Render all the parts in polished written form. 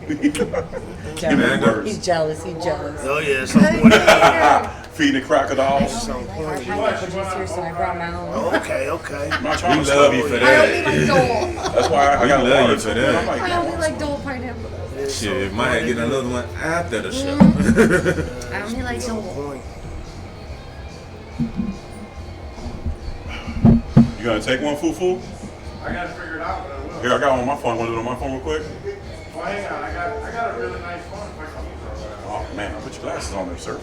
He's jealous. He's jealous. Oh yeah, some point. Feeding the crocodiles. Some point. Pineapple juice here, so I brought my own. Okay, okay. I'm not trying to love slow you for I that. only like Dole. That's why I got We a love water you for too. that. I'm like, I only like Dole pineapple. Shit, might get another one after the show. I only like Dole. Point. you gonna take one, Fufu? I gotta figure it out, but I will. Here, I got one on my phone. Want to do it on my phone real quick? Well, hang on. I got a really nice phone if I can use it. Oh man, put your glasses on there, sir.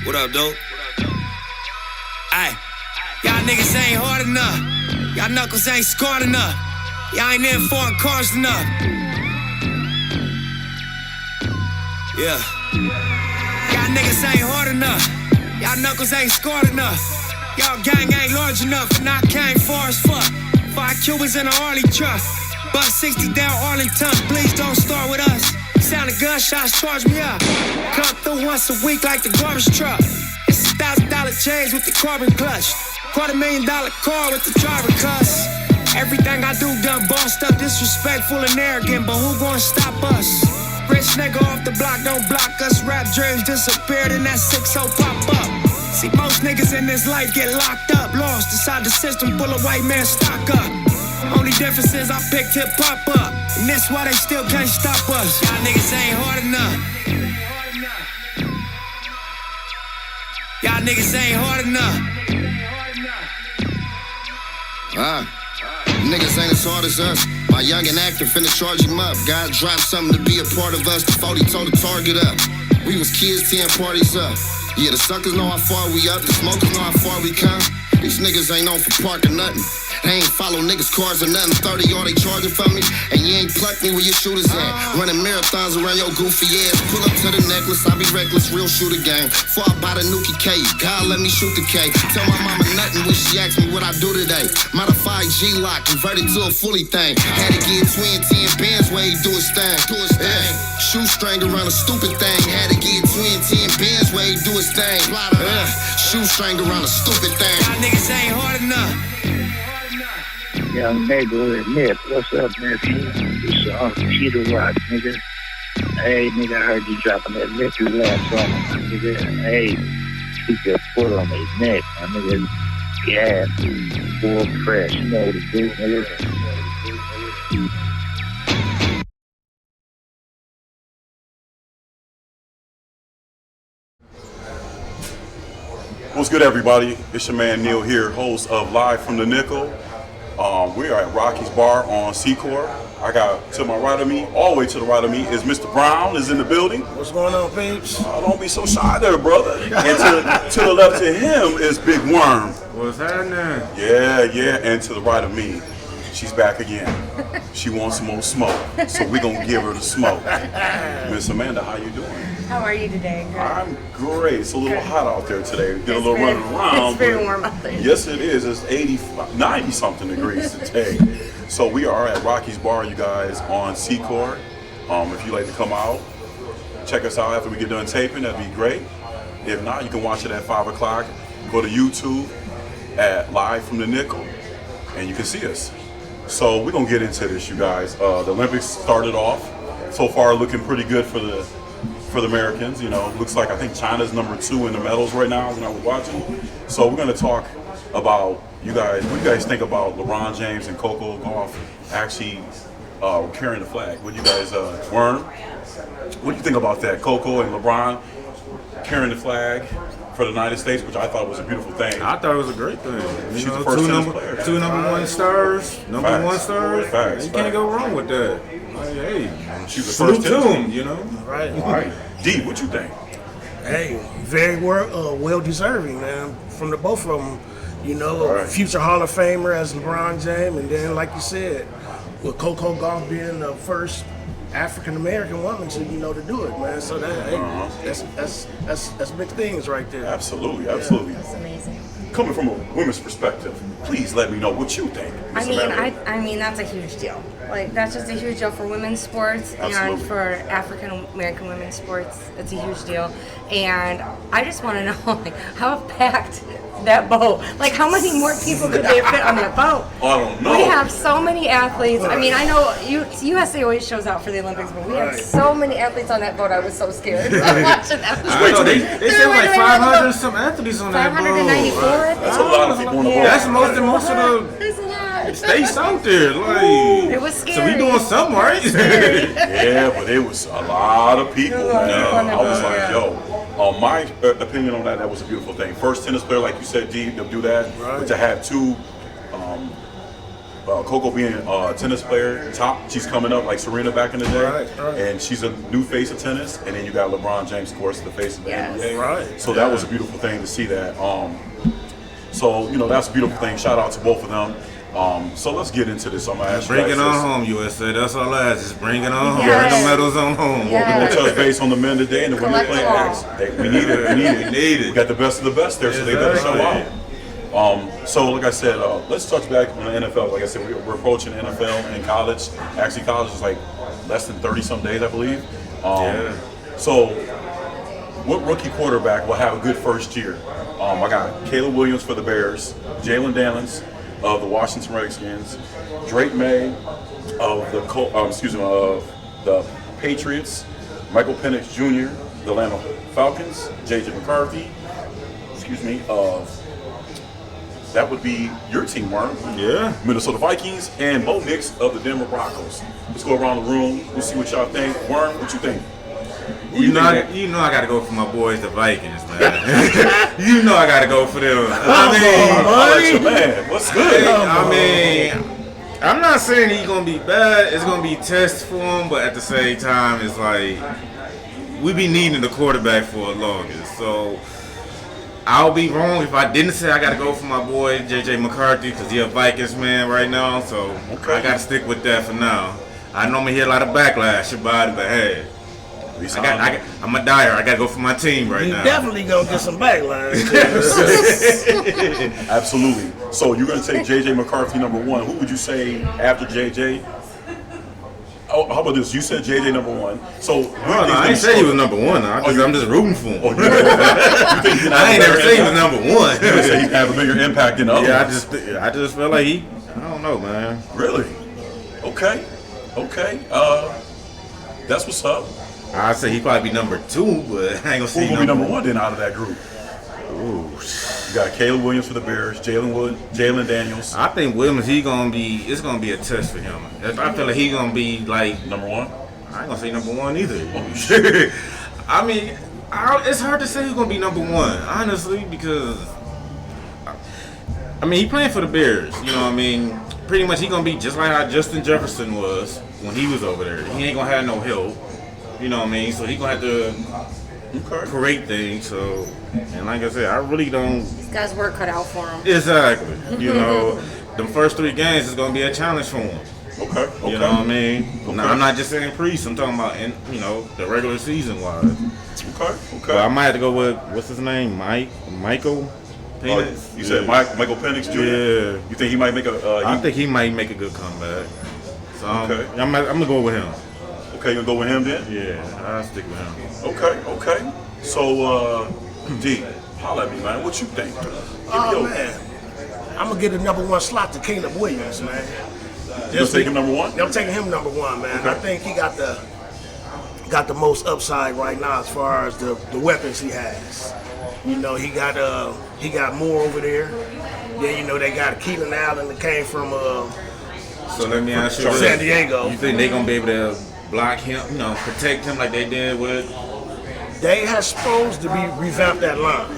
What up, dope? Aye, y'all niggas ain't hard enough. Y'all knuckles ain't scored enough. Y'all ain't in foreign cars enough. Yeah. Y'all niggas ain't hard enough. Y'all knuckles ain't scored enough. Y'all gang ain't large enough, and I came far as fuck. 5 Cubans in a Harley truck. Buck 60 down Arlington, please don't start with us. Sounding gunshots, charge me up. Come through once a week like the garbage truck. It's $1,000 change with the carbon clutch. $250,000 car with the driver cuss. Everything I do done bossed up, disrespectful and arrogant, but who gon' stop us? Rich nigga off the block don't block us. Rap dreams disappeared and that 6-0 pop up. See, most niggas in this life get locked up, lost inside the system, full of white man stock up. Only difference is I picked hip hop up, and that's why they still can't stop us. Y'all niggas ain't hard enough. Y'all niggas ain't hard enough. Niggas ain't as hard as us. My young and actor finna charge him up. God dropped something to be a part of us before he told the target up. We was kids tearing parties up. Yeah, the suckers know how far we up, the smokers know how far we come. These niggas ain't known for parking nothing. They ain't follow niggas' cars or nothing. 30 all they charging for me, and you ain't plucked me where your shooters at. Running marathons around your goofy ass. Pull up to the necklace, I be reckless, real shooter gang. Before I buy the Nuki K, God let me shoot the K. Tell my mama nothing when she asked me what I do today. Modified G-Lock, converted to a fully thing. Had to get twin 10 bands where he do his thing. Yeah. Shoestring around a stupid thing. Had to get twin 10 bands where he do his thing. Shoestring around a stupid thing. Y'all niggas ain't hard enough. Young neighborhood Nip, what's up, nephew? It's your Uncle Cheetah Rock, nigga. Hey, nigga, I heard you dropping that liquor last summer, nigga. Hey, keep your foot on his neck, my nigga. Yeah, full fresh, you know what to do, nigga. What's good, everybody? It's your man Neal here, host of Live from the Nickel. We are at Rocky's Bar on Secor. I got to my right of me, all the way to the right of me, is Mr. Brown, is in the building. What's going on, peeps? Don't be so shy there, brother. And to the left of him is Big Worm. What's happening? Yeah. And to the right of me, she's back again. She wants some more smoke, so we're going to give her the smoke. Miss Amanda, how you doing? How are you today? Good. I'm great. It's a little hot out there today. Get a It's little very- running around. it's very but warm out there. Yes, it is. It's 90 something degrees today. So we are at Rocky's Bar, you guys, on Secor. If you'd like to come out, check us out after we get done taping. That'd be great. If not, you can watch it at 5 o'clock. Go to YouTube at Live from the Nickel, and you can see us. So we're going to get into this, you guys. The Olympics started off. So far, looking pretty good for the Americans. You know, looks like I think China's number 2 in the medals right now when I was watching. So we're going to talk about you guys. What do you guys think about LeBron James and Coco Gauff actually carrying the flag? What do you guys, Worm? What do you think about that? Coco and LeBron carrying the flag for the United States, which I thought was a beautiful thing. I thought it was a great thing. She's You know, the first tennis player. two number 1 stars, number Facts. 1 stars. Facts. You can't go wrong with that. Like, hey, She's the salute first to tennis. him, you know. Right. All right, D, what you think? Hey, very well deserving, man, from the both of them. You know, Right. future Hall of Famer as LeBron James, and then like you said, with Coco Gauff being the first African American woman to to do it, man. So that's big things right there. Absolutely, absolutely. That's amazing. Coming from a women's perspective, please let me know what you think. I Ms. mean, Amanda. I mean that's a huge deal. Like that's just a huge deal for women's sports Absolutely. and for African American women's sports. It's a huge deal, and I just want to know like how packed that boat. Like how many more people could they fit on that boat? I don't know. We have so many athletes. I mean, I know USA always shows out for the Olympics, but we had so many athletes on that boat. I was so scared watching that. I know, they said like 500 and some athletes on that boat. 594. That's a lot of people on the boat. That's most of It's a lot. the states out there. Like, It was scary. so we doing something right. Yeah, but it was a lot of people, man. people on the I was boat, like, yeah. yo, my opinion on that was a beautiful thing. First tennis player, like you said, D, to do that, but to have two, Coco being a tennis player, top, she's coming up like Serena back in the day, Right. and she's a new face of tennis, and then you got LeBron James, of course, the face of the Yes. NBA. Right. So that was a beautiful thing to see that. So, that's a beautiful thing. Shout out to both of them. So let's get into this. I'm going to ask you Bring guys it on this. home, USA. That's all I ask. Just bring it on home. Yes. Bring the medals on home. Yes. We're going to touch base on the men today and the women Collect playing them all. acts. We need it. We need it. We need it. We got the best of the best there, so they better show out. So, like I said, let's touch back on the NFL. Like I said, we're approaching the NFL and college. Actually, college is like less than 30-some days, I believe. So, what rookie quarterback will have a good first year? I got Caleb Williams for the Bears, Jalen Daniels of the Washington Redskins, Drake May of the Patriots, Michael Penix Jr. the Atlanta Falcons, J.J. McCarthy, that would be your team, Mark. Yeah. Minnesota Vikings, and Bo Nix of the Denver Broncos. Let's go around the room. We'll see what y'all think. Warren, what you think? You know I gotta go for my boys, the Vikings, man. You know I gotta go for them. I'll let you, man. What's good? I'm not saying he's gonna be bad. It's gonna be a test for him, but at the same time, it's like we be needing the quarterback for the longest. So I'll be wrong if I didn't say I gotta go for my boy J.J. McCarthy because he's a Vikings man right now. So I gotta stick with that for now. I normally hear a lot of backlash about it, but hey. I'm a dyer. I gotta go for my team right You now. definitely gonna get some backlash. Absolutely. So you're going to take J.J. McCarthy number one. Who would you say after J.J.? Oh, how about this? You said J.J. number one. So I ain't say he was number one. I'm just rooting for him. You think I ain't never say he was number one. You say he'd have a bigger impact than others. Yeah, I just feel like I don't know, man. Really? Okay. That's what's up. I'd say he'd probably be number two, but I ain't gonna say Who's going to be number one then out of that group? Ooh. You got Caleb Williams for the Bears, Jalen Daniels. I think Williams, it's gonna be a test for him. I feel like he's gonna be like Number one? I ain't gonna say number one either. Oh, shit. I mean, it's hard to say who's gonna be number one, honestly, because he playing for the Bears. You know what I mean? Pretty much he gonna be just like how Justin Jefferson was when he was over there. He ain't gonna have no help. You know what I mean? So he gonna have to create things. So, and like I said, I really don't. This guy's work cut out for him. Exactly. You know, the first 3 games is gonna be a challenge for him. Okay. You know what I mean? Okay. Now, I'm not just saying Priest. I'm talking about the regular season wise. Okay. But I might have to go with what's his name, Michael. Penix. You said Michael Penix Jr. Yeah. You think he might make a? I think he might make a good comeback. So Okay. I'm gonna go with him. Okay, you gonna go with him then? Yeah, I'll stick with him. Okay. So, D, holla at me, man. What you think? Oh man, I'm gonna get the number one slot to Caleb Williams, man. You gonna take him number one? I'm taking him number one, man. Okay. I think he got the most upside right now as far as the weapons he has. You know, he got more over there. Then they got Keelan Allen that came from So let me ask you San Diego. You think they gonna be able to block him, protect him like they did with? They have supposed to be revamp that line.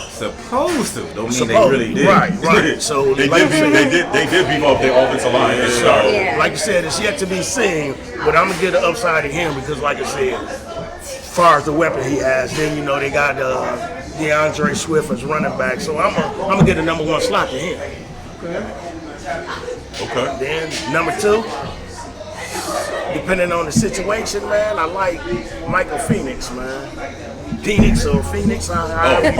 Supposed to. Don't mean Supposed, they really did. Right. So They like did beef up their offensive line. They started. Yeah. Like you said, it's yet to be seen, but I'm gonna get the upside of him because, like I said, as far as the weapon he has, then they got DeAndre Swift as running back, so I'm gonna get the number one slot to him. Okay. Then number two, depending on the situation, man, I like Michael Phoenix, man. Phoenix or Phoenix. Michael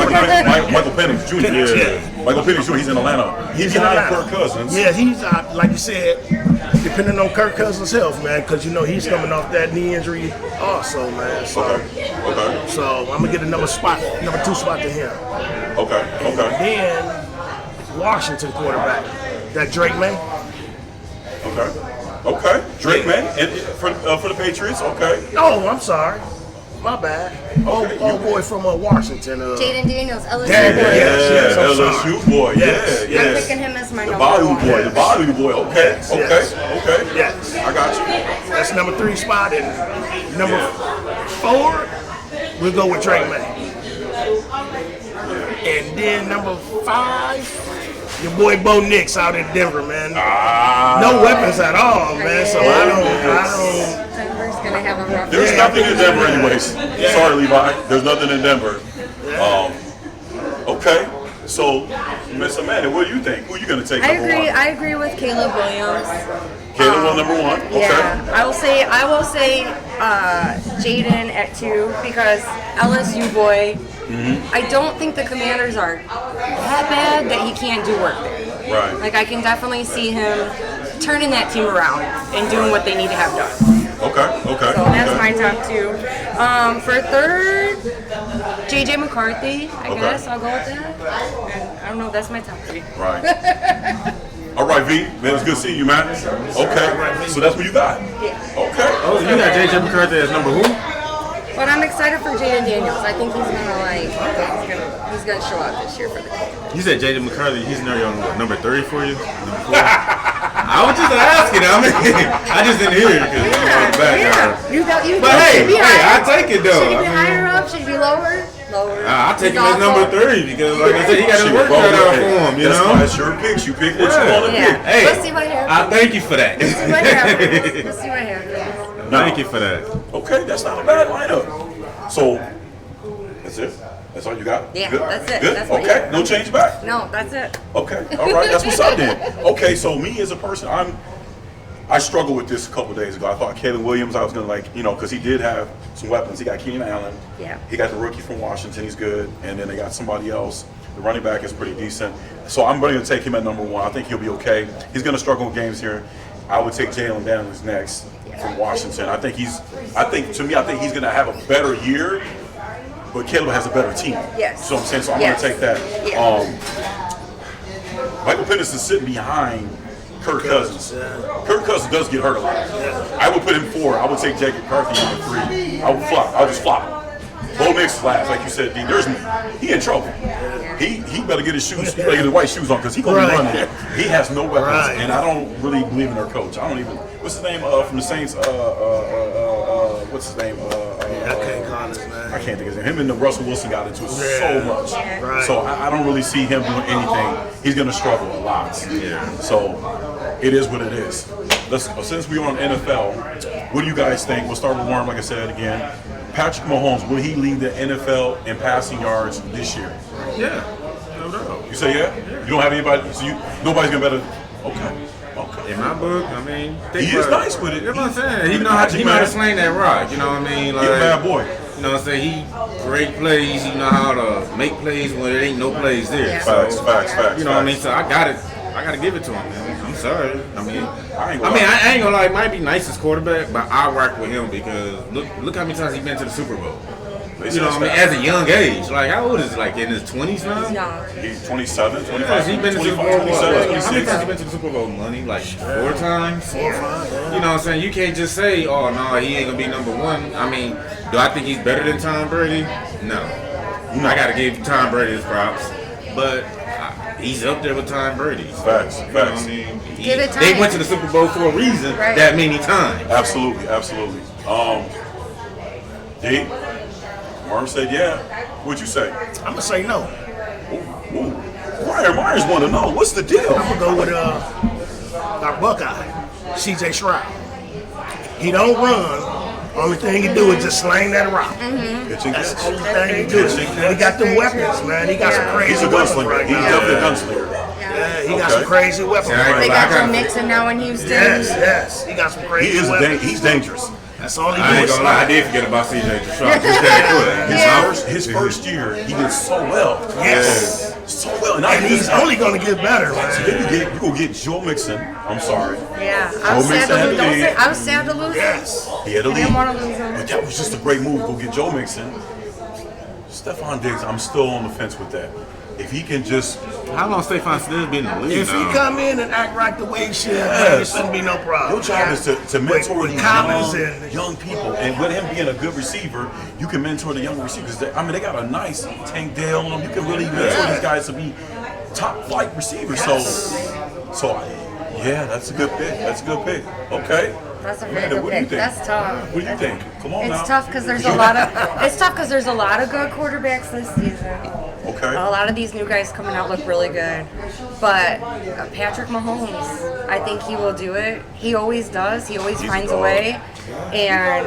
Penix Jr. Penix, yeah. yeah. Michael Penix Jr. He's in Atlanta. He's behind Kirk Cousins. Yeah, he's like you said, depending on Kirk Cousins' health, man, because you know he's coming off that knee injury also, man. So, Okay. so I'm gonna get a number 2 spot to him. Okay. And then Washington quarterback, that Drake May. Okay. Drake May and for the Patriots. Okay. Oh, I'm sorry. My bad. Old boy from Washington. Jaden Daniels, LSU. Yes, I'm sorry. LSU boy. Yes. Yeah. I'm picking him as my The number Bayou one. boy. The Bayou boy. Okay. Yes. Okay. Yes. I got you. That's number 3 spot, and number 4, we'll go with Drake May. And then number 5, your boy Bo Nix out in Denver, man. No weapons at all, man. So I don't. Denver's gonna have a rough. There's nothing in Denver, anyways. Sorry, Levi. There's nothing in Denver. Okay. So, Miss Amanda, what do you think? Who are you going to take? I agree with Caleb Williams. Caleb on number 1. Okay. Yeah, I will say Jaden at 2 because LSU boy. I don't think the Commanders are that bad that he can't do work there. Right. Like I can definitely see him turning that team around and doing what they need to have done. Okay. So that's my top 2. For third, JJ McCarthy. I guess I'll go with that. And I don't know. That's my top 3. Right. All right, V. Man, it's good seeing you, man. Okay. So that's what you got. Yeah. Okay. Oh, you got JJ McCarthy as number who? But I'm excited for Jaden Daniels. I think he's gonna show out this year for the team. You said JJ McCarthy. He's number 3 for you? Number 4? I was just asking. I mean, I just didn't hear it because You But hey, I take it though. Should he be higher up? Should he be lower? Lower. I take him as number 3 because, like I said, he got his work cut out for him. You know, that's your picks. You pick what you want to pick. Hey, let's see what happens. I thank you for that. Let's see what happens. Let's see what happens. Thank you for that. Okay, that's not a bad lineup. So, that's it? That's all you got? Yeah, Good? that's it. Good? That's my Okay, no change back? No, that's it. Okay, all right, that's what's up then. Okay, so me as a person, I struggled with this a couple days ago. I thought Caleb Williams, I was going to because he did have some weapons. He got Keenan Allen. Yeah. He got the rookie from Washington. He's good. And then they got somebody else. The running back is pretty decent. So I'm going to take him at number 1. I think he'll be okay. He's going to struggle with games here. I would take Jalen Daniels next from Washington. I think he's going to have a better year, but Caleb has a better team. Yes. So I'm saying, I'm going to take that. Yeah. Michael Penix is sitting behind Kirk Cousins. Kirk Cousins does get hurt a lot. I would put him 4. I would take Jake McCarthy number 3. I would flop. I'll just flop him. Bo Nix last, like you said, D. He in trouble. He better get his shoes. He better get his white shoes on because he's gonna be running. He has no weapons, and I don't really believe in their coach. I don't even. What's his name from the Saints? What's his name? I can't call his name. I can't think of his name. Him and the Russell Wilson got into it so much. So I don't really see him doing anything. He's gonna struggle a lot. So it is what it is. Since we're on NFL, what do you guys think? We'll start with Warren, like I said again. Patrick Mahomes, will he lead the NFL in passing yards this year? Yeah, no doubt. You say yeah? You don't have anybody, so nobody's gonna better. Okay. In my book, I mean, he is nice with it. You know what I'm saying? He know how to sling that rock. You know what I mean? Like, he's a bad boy. You know what I'm saying? He great plays. He know how to make plays when there ain't no plays there. Yeah. Facts. You know what I mean? So I gotta give it to him, man. I'm sorry. I ain't gonna lie. He might be nicest quarterback, but I rock with him because look how many times he been to the Super Bowl. You know what I mean? As a young age. Like, how old is he? Like, in his 20s now? No. He's 27, 25, Because he been to the Super Bowl. 27, How many 26. times he been to the Super Bowl money? Like 4 times? 4 or 5. You know what I'm saying? You can't just say, oh, no, he ain't going to be number 1. I mean, do I think he's better than Tom Brady? No. I got to give Tom Brady his props. But he's up there with Tom Brady. Facts. You know what I mean? Give it time. They went to the Super Bowl for a reason that many times. Absolutely. D? Martin said yeah. What'd you say? I'm gonna say no. Ooh. Myers want to know, what's the deal? I'm gonna go with our Buckeye, C.J. Stroud. He don't run. Only thing he do is just slang that rock. That's the only thing he do. And he got them weapons, man. He got some crazy He's a weapons gunslinger. right He's now. definitely a gunslinger. Yeah, he got some crazy weapons. Yeah, They right got Joe Mixon now in Houston. Yes, he got some crazy weapons. He's dangerous. That's all he I ain't does. gonna lie, I did forget about CJ His first year, he did so well. Yes. So well. And he's only going to get better, So man. then you go get Joe Mixon. I'm sorry. Yeah, I was sad to lose. Don't say, I was sad to lose. Yes. He had a I lead. didn't want to lose him. But that was just a great move. Go get Joe Mixon. Stephon Diggs, I'm still on the fence with that. If he can just, How long Stephon Diggs been in the league If he now? come in and act like the way he should, man, it shouldn't be no problem. your job is to mentor With these Collins and- young people. And with him being a good receiver, you can mentor the young receivers. They got a nice Tank Dale on them. You can really mentor these guys to be top flight receivers. So yeah, that's a good pick. That's a good pick. Okay. That's a very Amanda, good what do you pick. think? That's tough. What do you think? Come on now. It's tough because there's a lot of. It's tough because there's a lot of good quarterbacks this season. Okay. A lot of these new guys coming out look really good, but Patrick Mahomes, I think he will do it. He always does. He always He's finds a a dog. way. And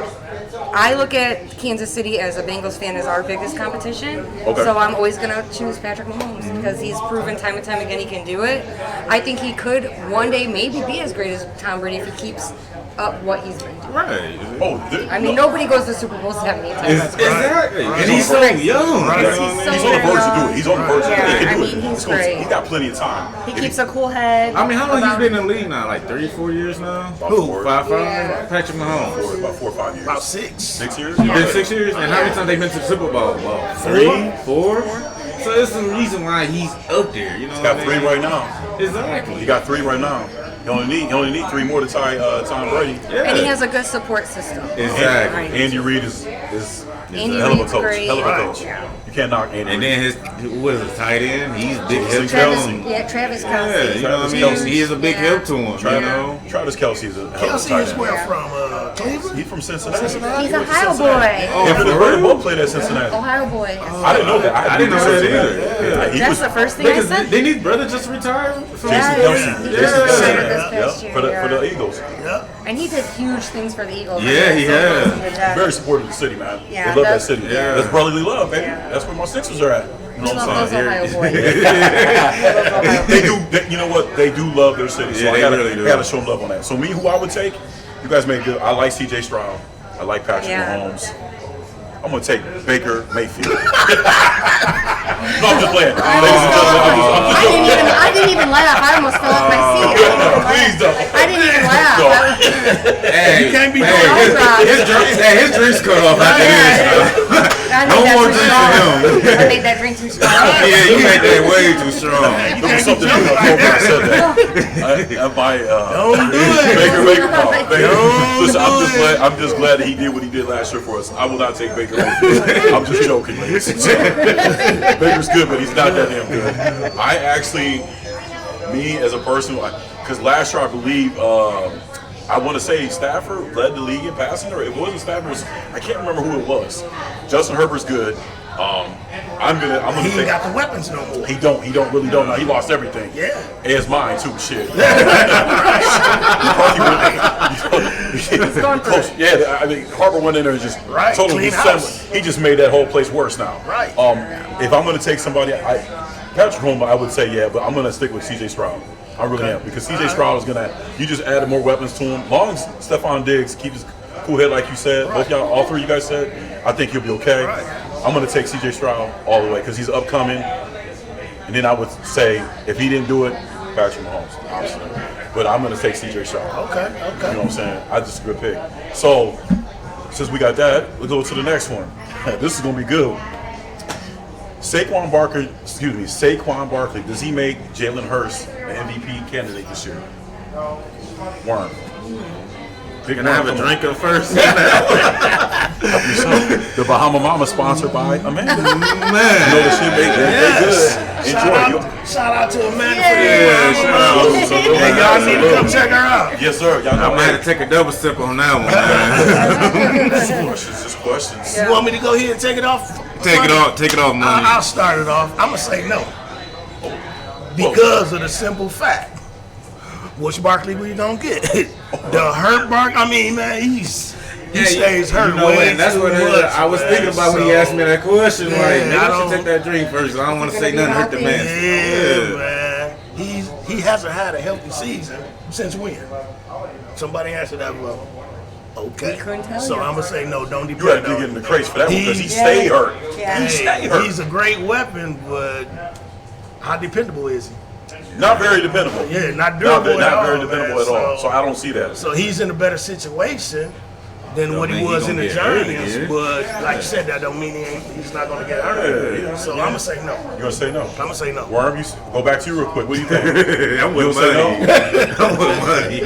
I look at Kansas City as a Bengals fan as our biggest competition. Okay. So I'm always gonna choose Patrick Mahomes because he's proven time and time again he can do it. I think he could one day maybe be as great as Tom Brady if he keeps up what he's been doing. Right. I mean, nobody goes to Super Bowl 70 times. Exactly. Right. And he's so young. You know what I He's mean? so He's on the verge to do it. He's on the verge to do it. Yeah, He can I do mean, it. he's great. He's got plenty of time. He keeps a cool head. I mean, how long about- you been in the league now? Like 3, 4 years now? Who? 5, Yeah. Patrick Mahomes. About 4 or 5 years. About 6. 6 years? Been 6 years? And how many times they been to the Super Bowl? About 3, 4? So there's some reason why he's up there. You know He's what got I 3 mean? right now. Exactly. He got 3 right now. You only need 3 more to tie Tom Brady. Yeah. And he has a good support system. Exactly. Right. Andy Reid is Andy a hell of a Reid's coach. great. Hell of a Right. coach. You can't knock Andy And Reid. then his, what is it, tight end? He's big help to Travis, him. Travis Yeah, Kelce. you know what I mean? Travis Kelce. He is a big Yeah. help to him, you know? Travis Kelce is a hell of a Kelsey tight is end. where Yeah. from? Cleveland? He's from Cincinnati. He's He a went to Ohio Cincinnati. boy. Yeah, they both played at Cincinnati. Ohio boy. I didn't know that. I didn't know that either. Yeah, he That's was the first thing I Because said. didn't his brother just retire? From Yeah, Jason yeah. Kelce. He Jason just Kelce. retired this past Yeah, year, for the yeah. Eagles. Yep. And he did huge things for the Eagles. Yeah, he has. Very supportive of the city, man. Yeah, they love that that's- city. yeah. That's brotherly love, baby. Yeah. That's where my Sixers are at. You know I what love I'm those saying? Ohio boys. They do. You know what? They do love their city. So Yeah, I they gotta, really do. gotta show them love on that. So me, who I would take, you guys made good. I like C.J. Stroud. I like Patrick Yeah. Mahomes. I'm gonna take Baker Mayfield. No, I'm just playing. Ladies and gentlemen, I didn't even laugh. I almost fell off my seat. please don't. I didn't even laugh. No. Hey, You can't be hey, doing his drinks cut off after this. I No made that more too drinks strong. for him. I made that drink too strong. Yeah, you made that way too strong. There was something in my phone when I said that. Don't do it. Baker. Don't Listen, do it. I'm just glad that he did what he did last year for us. I will not take Baker. I'm just joking, ladies. Baker's good, but he's not that damn good. I actually, me as a person, because last year I believe, I want to say Stafford led the league in passing, or it wasn't Stafford. It was, I can't remember who it was. Justin Herbert's good. I'm gonna He take. ain't got the weapons no more. He really don't. Now he lost everything. Yeah. And it's mine too. Shit. going through Close. Yeah, I mean, Harper went in there and just Right, totally clean disassembled. house. He just made that whole place worse now. Right. If I'm going to take somebody, Patrick Mahomes, I would say yeah, but I'm going to stick with C.J. Stroud. I really am, because C.J. Stroud is going to. You just added more weapons to him. Long as Stephon Diggs keeps his cool head, like you said, both y'all, all three of you guys said, I think he'll be okay. Right. I'm going to take C.J. Stroud all the way because he's upcoming. And then I would say, if he didn't do it, Patrick Mahomes, obviously. But I'm going to take C.J. Stroud. Okay. You know what I'm saying? I just a good pick. So, since we got that, we'll go to the next one. This is going to be good. Saquon Barkley, does he make Jalen Hurts an MVP candidate this year? Worm. Can I have a drink up first? The Bahama Mama sponsored by Amanda. You know Man. the shit they good. Enjoy. Shout out to Amanda Yeah, for shout that. out. Hey, y'all need to come check her out. Yes, sir. Y'all I know might have to take a double sip on that one. Man. questions. Just questions. You want me to go ahead and take it off? Take it off, money. I'll start it off. I'm going to say no. Because of the simple fact. Which Barkley we don't get? The hurt Barkley? I mean, man, he stays hurt. You know, way and that's too what much, I was man. thinking about when he So, asked me that question. Yeah, Like, maybe I I don't- should take that drink first. I don't want to say nothing hurt the man. Yeah, man. he hasn't had a healthy season since when? Somebody answer that well. Okay. We couldn't tell So you. I'm gonna say no. Don't You got to depend get in on the craze for that one because he He- stayed hurt. Yeah. He stayed hurt. He's a great weapon, but how dependable is he? Not very dependable. Yeah, not durable at Not all, very dependable man. at all. So- So I don't see that. So he's in a better situation than what he mean he was in gonna the get hurt Giants. again. But like you said, that don't mean he's not gonna get hurt. Yeah. So I'm gonna say no. You gonna say no? I'm gonna say no. Worm, go back to you real quick. What do you think? I'm You with gonna say money. no? I'm with money.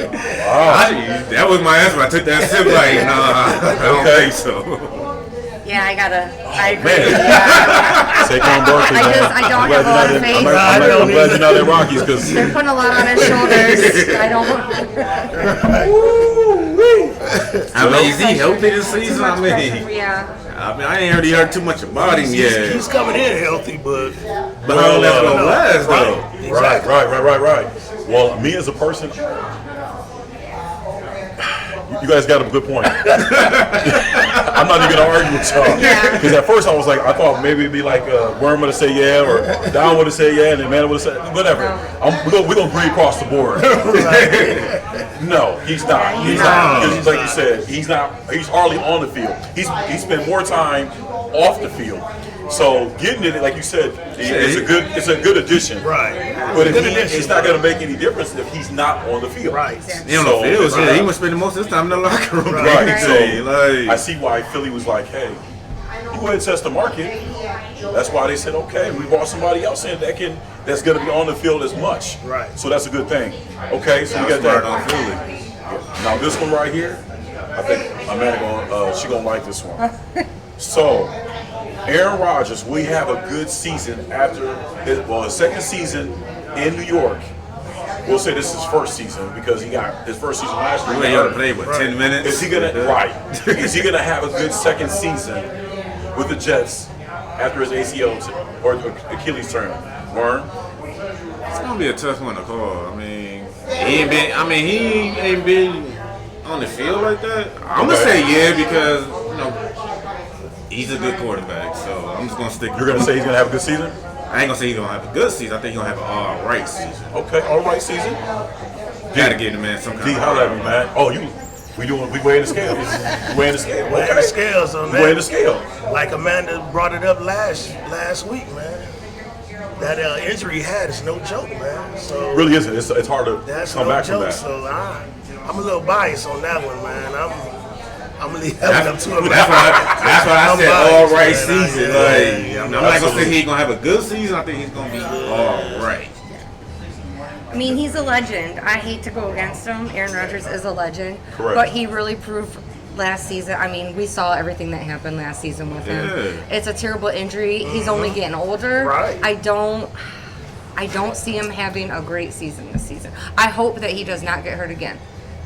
Wow. That was my answer. I took that sip like, nah, I don't Okay. think so. Yeah, I agree. Man. Yeah. Saquon Barkley, I man. just- I don't I'm have glad a lot you're of not in- faith. I'm glad you're not in Rockies because They're putting a lot on his shoulders. I don't. I mean, is he healthy this season? Too much I mean, pressure, yeah. I ain't already heard too much about him yet. He's coming in healthy, but But how long that's gonna last though? Right. Exactly. Right. Well, me as a person, you guys got a good point. I'm not even gonna argue with y'all because at first I thought maybe it'd be like Worm would have said yeah, or Don would have said yeah, and then Man would have said whatever. We're gonna agree across the board. No, he's not. He's not. Because like you said, he's not. He's hardly on the field. He spent more time off the field. So getting it, like you said, it's a good addition. Right. But Good addition. it's not going to make any difference if he's not on the field. Right. He on the field, yeah. He was spending most of his time in the locker room. Right. Right. So Like, I see why Philly was like, hey, you go ahead and test the market. That's why they said, okay, we brought somebody else in that's going to be on the field as much. Right. So that's a good thing. Okay, so we got smart that. on Philly. Now this one right here, I think Amanda she gonna like this one. So, Aaron Rodgers, we have a good season after his second season in New York. We'll say this is his first season because he got his first season last year. He He only got played, hurt. what, 10 minutes? Is he gonna Is he gonna have a good second season with the Jets after his ACL or Achilles turn? Worm? It's gonna be a tough one to call. I mean, he ain't been on the field like that. I'm gonna say yeah because he's a good quarterback. So I'm just gonna stick. You're gonna say he's gonna have a good season? I ain't gonna say he's gonna have a good season. I think he's gonna have an all right season. Okay, all right season. Gotta give the man some kind D, of. holla at me, man. Oh, we weighing the scales. We weighing the scale. Weighing Okay. the scales on We weighing the that. scale. Like Amanda brought it up last week, man. That injury he had is no joke, man. So It really isn't. It's hard to that's come no back from joke. that. So I'm a little biased on that one, man. I'm gonna leave that one up to him. That's why I I'm said biased, all right man. season. Yeah. I'm not gonna say he's gonna have a good season. I think he's gonna be all right. I mean, he's a legend. I hate to go against him. Aaron Rodgers is a legend. Correct. But he really proved last season. I mean, we saw everything that happened last season with him. Yeah. It's a terrible injury. He's only getting older. Right. I don't see him having a great season this season. I hope that he does not get hurt again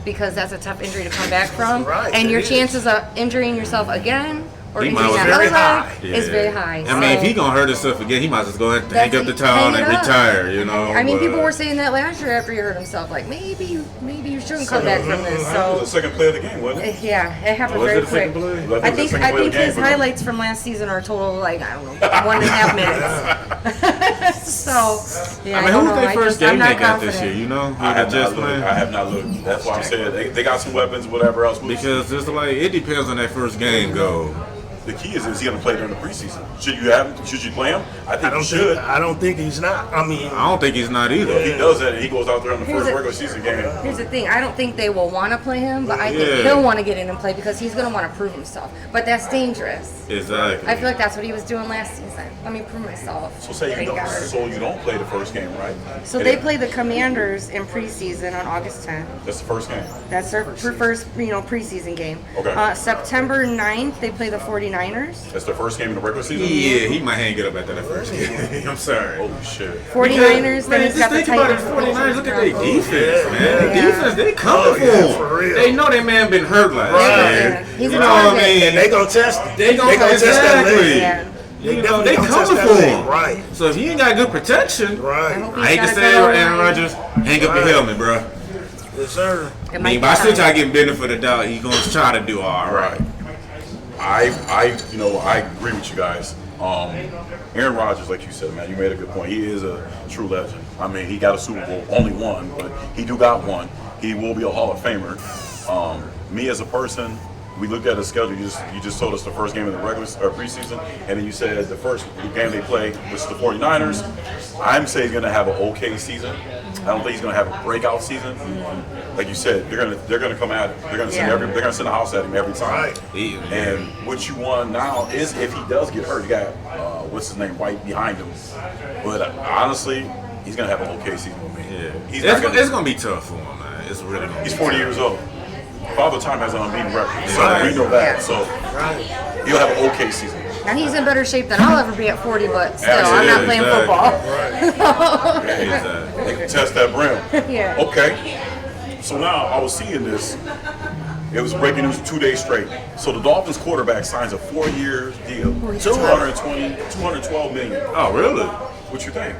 because that's a tough injury to come back from. Right, And it your is. chances of injuring yourself again or He injuring might that as other well- leg Very is very high. I mean, if So- he gonna hurt himself again, he might as well go ahead and hang up the That's- towel hang and it up. retire. You know. I mean, but- people were saying that last year after he hurt himself, like maybe you shouldn't come back from this. That So was the second play of the game, wasn't it? yeah, it happened Was very it the quick. second play? I think I it was think the second I play of think the game his for them. highlights from last season are total like I don't know 1.5 minutes. So yeah, I mean, don't who was know. their first game I'm not they got this confident. year? You know, I have just not looked. playing? I have not looked. That's why I'm saying they got some weapons, whatever else. Because it's like it depends on that first game go. The key is he going to play during the preseason? Should you play him? I think I you should. don't think he's not. I mean, I don't think he's not either. If he does that and he goes out there in the Here's first a- regular season game, Here's the thing. I don't think they will want to play him, but I think Yeah. he'll want to get in and play because he's going to want to prove himself. But that's dangerous. Exactly. I feel like that's what he was doing last season. Let me prove myself. so say And you he got don't, hurt. so you don't play the first game, right? So And they it- play the Commanders in preseason on August 10th. That's the first game. That's their first, preseason game. Okay. September 9th, they play the 49ers. That's the first game in the regular season. Yeah, he might hang it up after that first game. I'm sorry. Holy shit. 49ers, then Man, he's got the just think about it. Titans. 49ers, look at their defense, man. Yeah. The defense, they coming for yeah, him. for real. They know that man been hurt last Right. year. Yeah, he's You a know what I target. mean? and they gonna test him. They gonna test that exactly. leg. Yeah. You know, definitely they gonna coming test that for leg. him. Right. So if you ain't got good protection, Right. I hate to say it, Aaron Rodgers, hang up your helmet, bro. Yes, sir. It I might mean, be but I still time. try to give him benefit of the doubt. He's gonna try to do all right. Right. I agree with you guys. Aaron Rodgers, like you said, man, you made a good point. He is a true legend. I mean, he got a Super Bowl, only one, but he do got one. He will be a Hall of Famer. Me as a person, we looked at the schedule. You just told us the first game of the regular or preseason, and then you said the first game they play was the 49ers. I'm saying he's going to have an okay season. I don't think he's going to have a breakout season. Like you said, they're going to come at it. They're going to send the house at him every time. And what you want now is if he does get hurt, you got what's his name, White behind him. But honestly, he's going to have an okay season with me. Yeah. It's going to be tough for him, man. It's really going to be He's 40 years old. Father Time has an unbeaten record, so we know that. So he'll have an okay season. And he's in better shape than I'll ever be at 40, but still, I'm not playing football. They can test that brim. Yeah. Okay. So now I was seeing this. It was breaking news 2 days straight. So the Dolphins quarterback signs a 4-year deal, 212 million. Oh, really? What you think?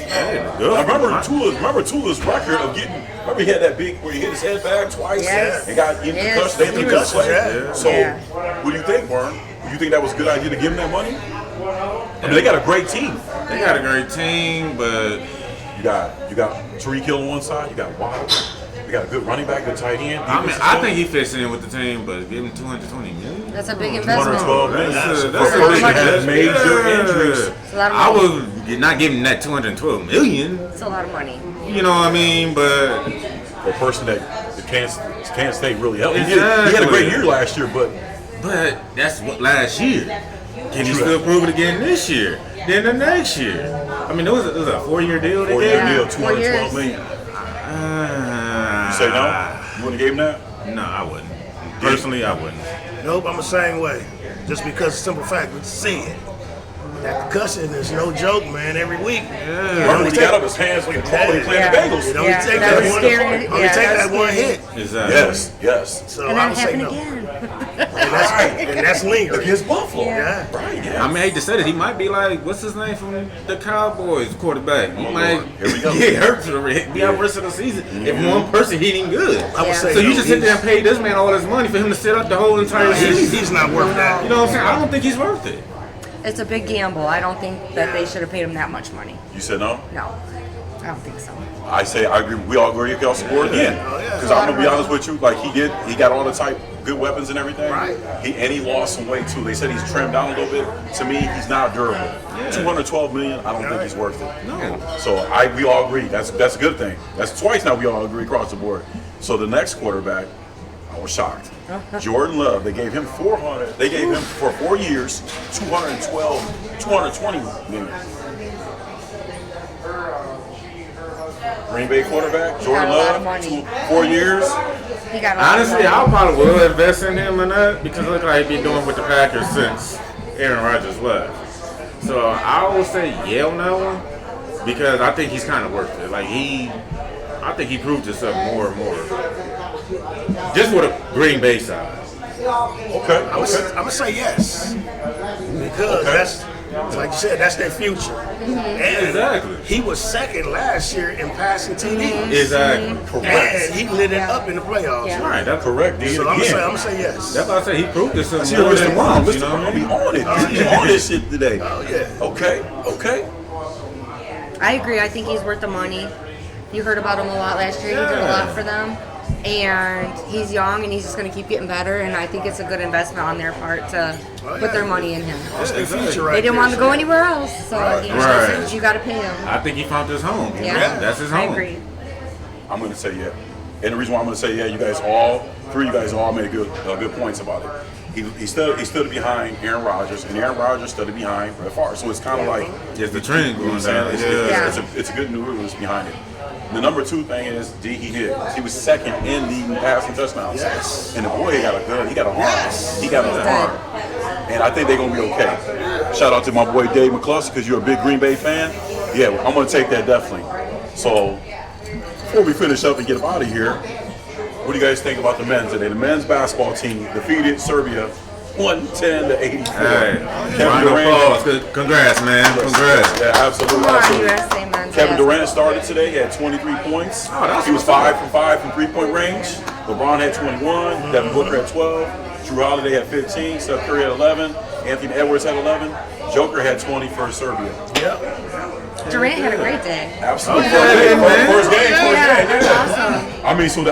Hey, I remember Tula's record of getting. Remember he had that big where he hit his head back twice and got in concussion. They concussion. So, what do you think, Vern? Do you think that was a good idea to give him that money? I mean, they got a great team. They got a great team, but you got Tariq Hill on one side. You got Waddle. You got a good running back, good tight end. I think he fits in with the team, but give him $220 million. That's a big investment. 212 million. That's a big investment. Major injuries. I would not give him that $212 million. It's a lot of money. You know what I mean? But for a person that can't stay really healthy. He had a great year last year, but that's what last year. Can he still prove it again this year? Then the next year? I mean, it was a 4-year deal. 4-year deal, $212 million. You say no? You wouldn't have gave him that? No, I wouldn't. Personally, I wouldn't. Nope, I'm the same way. Just because the simple fact we see it. That concussion is no joke, man. Every week. Remember, he got up his hands when he playing the Bengals. It only take that one hit. Exactly. Yes. So And I that would say happened no. again. And that's lingering. Against Buffalo. Yeah. Right, yeah. I mean, I hate to say that he might be like, what's his name from the Cowboys quarterback? He might Here we go. get hurt for be out the rest of the season if one person hitting good. I would say So you no, just sit there and pay this man all this money for him to sit up the whole entire season. He's not worth that. You know what I'm saying? I don't think he's worth it. It's a big gamble. I don't think that they should have paid him that much money. You said no? No, I don't think so. I say I agree. We all agree across the board again. Because I'm gonna be honest with you, like he got all the type good weapons and everything. Right. He lost some weight too. They said he's trimmed down a little bit. To me, he's not durable. $212 million. I don't think he's worth it. No. So we all agree. That's a good thing. That's twice now we all agree across the board. So the next quarterback, I was shocked. Jordan Love. They gave him 400. They gave him for 4 years, 220 million. Green Bay quarterback, Jordan Love, 4 years. He got a lot of Honestly, money. I probably will invest in him or not because look like he's been doing with the Packers since Aaron Rodgers left. So I will say yeah on that one because I think he's kind of worth it. I think he proved himself more and more. Just with a Green Bay side. Okay. I'm gonna say yes because that's like you said, that's their future. And Exactly. he was second last year in passing TDs. Exactly. And he lit it up in the playoffs. Yeah. Right, that's Correct. Did it So I'm again. gonna say yes. That's why I say he proved himself See, more Mr. than Brown, once. You Mr. know what I Brown, be mean? on it. Be on this shit today. Oh yeah. Okay. I agree. I think he's worth the money. You heard about him a lot last year. He did a lot for them. And he's young and he's just going to keep getting better. And I think it's a good investment on their part to put their money in him. That's their future right They didn't there. want to go anywhere else. So Right. you got to pay him. I think he found his home. You know? Yeah. That's his home. I agree. I'm going to say yeah. And the reason why I'm going to say yeah, you guys all made good points about it. He stood behind Aaron Rodgers, and Aaron Rodgers stood behind Brett Favre. So it's kind of like It's the trend going down. it's a good news behind it. The number 2 thing is he was second in the passing touchdowns. Yes. And the boy got a arm. He got an arm. And I think they're gonna be okay. Shout out to my boy Dave McCluskey because you're a big Green Bay fan. Yeah, I'm gonna take that definitely. So before we finish up and get out of here, what do you guys think about the men's today? The men's basketball team defeated Serbia 110-84. Hey, Kevin round of Durant. applause. Congrats, man. Congrats. Yeah, absolutely. Come on, absolutely. USA men's Kevin basketball. Durant started today. He had 23 points. He was 5 from 5 from 3-point range. LeBron had 21. Devin Booker had 12. Drew Holiday had 15. Steph Curry had 11. Anthony Edwards had 11. Joker had 20 for Serbia. Yep. Durant had a great day. Absolutely. Yeah, First game. Awesome. I mean, so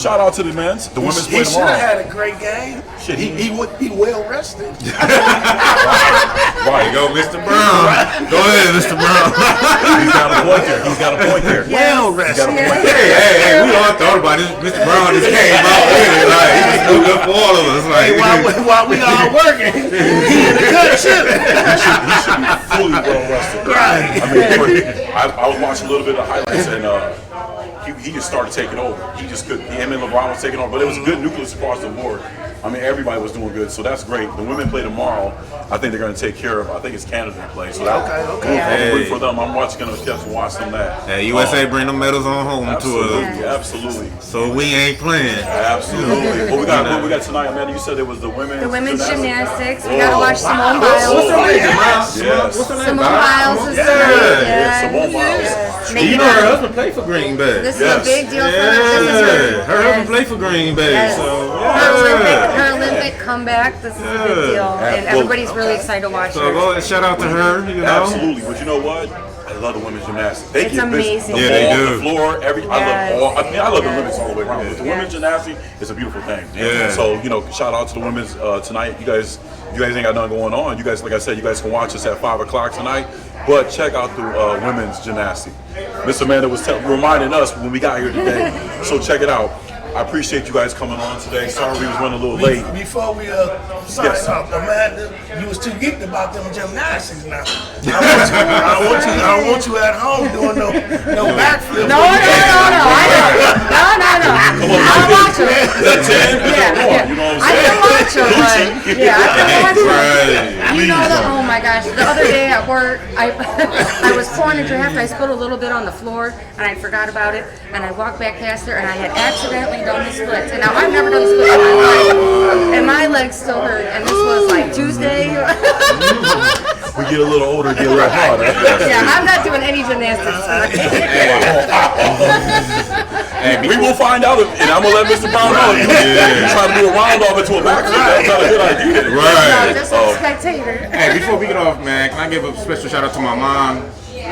shout out to the men's. The women's play He should tomorrow. have had a great game. Shit, He would be well rested. Right, go Mr. Brown. Go ahead, Mr. Brown. He's got a point there. He's got a point there. Well rested. Hey, we all thought about this. Mr. Brown just came out with it. Like, he just moved up for all of us. Like, While we all working, he in the cut chilling. He should be fully well rested. Right. I mean, I was watching a little bit of highlights, and he just started taking over. He just could. Him and LeBron was taking over, but it was a good nucleus across the board. I mean, everybody was doing good, so that's great. The women play tomorrow. I think they're going to take care of. I think it's Canada that play. So Okay. I'm rooting for them. I'm going to watch them that. hey, USA bring them medals on home Absolutely, to us. absolutely, So we ain't playing. absolutely. What we got tonight, Amanda? You said it was the women's. The women's gymnastics. We gotta watch Simone What's Biles. her name? Yes. What's her name? Simone Biles is Simone Biles. You know her husband played for Green Bay. This is Yes. a big deal for Yeah, her. her husband played for Green Bay. Yes. So Her Olympic comeback. This is a big deal, and everybody's really excited to watch So her. go ahead, shout out to her. You know. Absolutely, but you know what? I love the women's gymnastics. They It's get busy. amazing. The Yeah, ball, they do. the floor, I Yes. love all. I mean, I love the Yes. Olympics all the way around. But the Yes. women's gymnastics is a beautiful thing. Yeah. So shout out to the women's tonight. You guys ain't got nothing going on. You guys, like I said, you guys can watch us at 5 o'clock tonight. But check out the women's gymnastics. Miss Amanda was reminding us when we got here today. So check it out. I appreciate you guys coming on today. Sorry we was running a little late. Before we sign Yes. off, Amanda, you was too geeked about them gymnastics now. I don't want you at home doing no backflip. No, I know. I'll watch her. Is that 10? Yeah. You know what I'm I saying? can watch her, but yeah, I can watch her. Right. You know oh my gosh, the other day at work, I was pouring a draft, I spilled a little bit on the floor, and I forgot about it, and I walked back past her, and I had accidentally done the splits, and now I've never done the splits in my life, and my legs still hurt, and this was like Tuesday. We get a little older, get a little harder. Yeah, I'm not doing any gymnastics tonight. We will find out, and I'm gonna let Mr. Brown know. You trying to do a round off into a backflip? That's not a good idea. No, Right. just a spectator. Hey, before we get off, man, can I give a special shout out to my mom?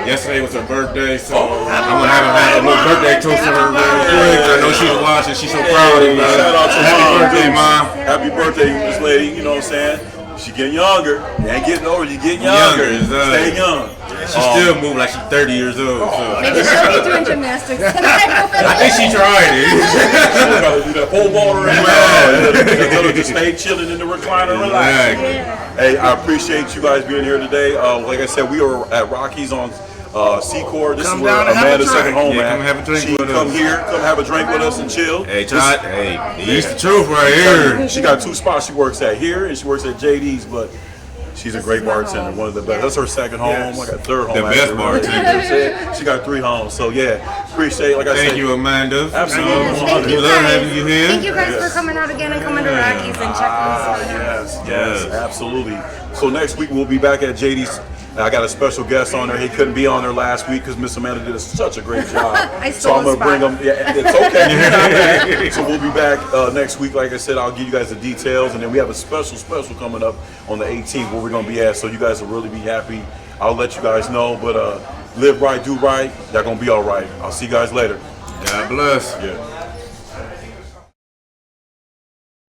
Yesterday was her birthday, so I'm gonna have a little birthday toast for her real quick. I know she's watching, she's so proud of me. Shout out to Happy Mom. birthday, Mom. Happy birthday, this lady. You know what I'm saying? She getting younger. You ain't getting older. You getting younger. Stay young. She still move like she's 30 years old. So. Maybe she'll be doing gymnastics tonight. I think she tried it. She gotta do that pole vaulter and tell her to stay chilling in the recliner, relax. Exactly. Hey, I appreciate you guys being here today. Like I said, we are at Rocky's on Secor. This Come is where down and have a Amanda's second drink. home Yeah, at. come have a drink She with come us. here, come have a drink with us and chill. Hey, Todd, hey, he's the truth right here. She got 2 spots she works at here and she works at JD's, but she's a great bartender, one of the best. That's her second home. Yes. I got third home. The best actually. bartender. She got 3 homes. So yeah, appreciate. Like I said, Thank you, Amanda. Absolutely. Yes, thank We you love guys. having you here. Thank you guys for coming out again and coming to Rockies and checking us out. Yes, absolutely. So next week we'll be back at JD's. I got a special guest on there. He couldn't be on there last week because Miss Amanda did such a great job. I So stole I'm gonna his bring spot. him. Yeah, it's okay. So we'll be back next week. Like I said, I'll give you guys the details, and then we have a special coming up on the 18th where we're gonna be at. So you guys will really be happy. I'll let you guys know. But live right, do right. Y'all gonna be all right. I'll see you guys later. God bless. Yeah.